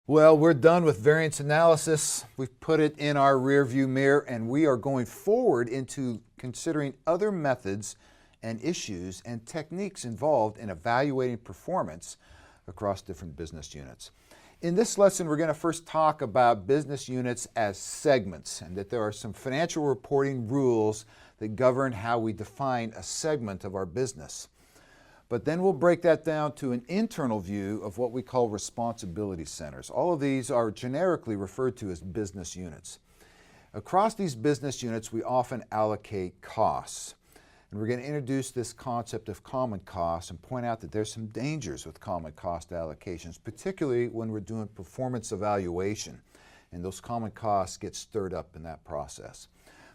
Well, we're done with variance analysis. We've put it in our rearview mirror, and we are going forward into considering other methods and issues and techniques involved in evaluating performance across different business units. In this lesson, we're going to first talk about business units as segments, and that there are some financial reporting rules that govern how we define a segment of our business. But then we'll break that down to an internal view of what we call responsibility centers. All of these are generically referred to as business units. Across these business units, we often allocate costs. And we're going to introduce this concept of common costs and point out that there's some dangers with common cost allocations, particularly when we're doing performance evaluation. And those common costs get stirred up in that process.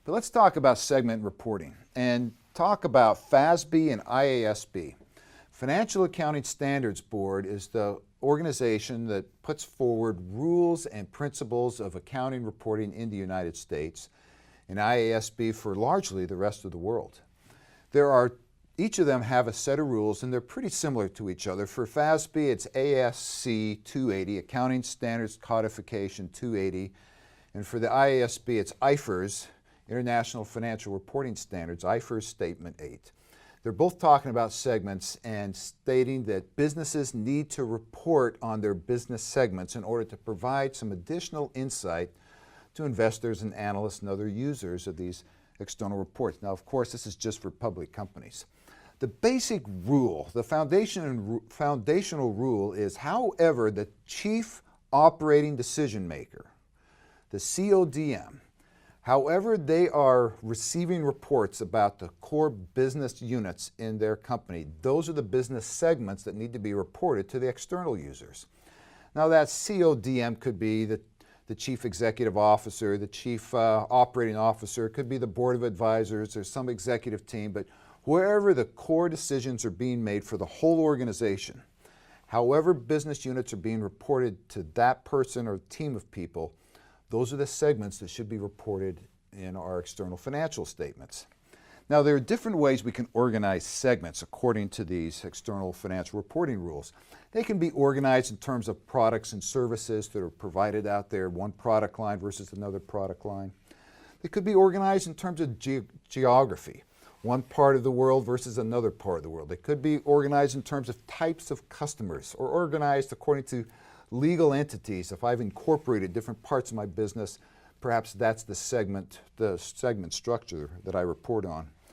But let's talk about segment reporting and talk about FASB and IASB. Financial Accounting Standards Board is the organization that puts forward rules and principles of accounting reporting in the United States, and IASB for largely the rest of the world. Each of them have a set of rules, and they're pretty similar to each other. For FASB, it's ASC 280, Accounting Standards Codification 280, and for the IASB, it's IFRS, International Financial Reporting Standards, IFRS Statement 8. They're both talking about segments and stating that businesses need to report on their business segments in order to provide some additional insight to investors and analysts and other users of these external reports. Now, of course, this is just for public companies. The basic rule, the foundational rule is, however, the chief operating decision maker, the CODM, however they are receiving reports about the core business units in their company, those are the business segments that need to be reported to the external users. Now that CODM could be the chief executive officer, the chief operating officer, it could be the board of advisors or some executive team, but wherever the core decisions are being made for the whole organization, however business units are being reported to that person or team of people, those are the segments that should be reported in our external financial statements. Now, there are different ways we can organize segments according to these external financial reporting rules. They can be organized in terms of products and services that are provided out there, one product line versus another product line. They could be organized in terms of geography, one part of the world versus another part of the world. They could be organized in terms of types of customers, or organized according to legal entities. If I've incorporated different parts of my business, perhaps that's the segment structure that I report on.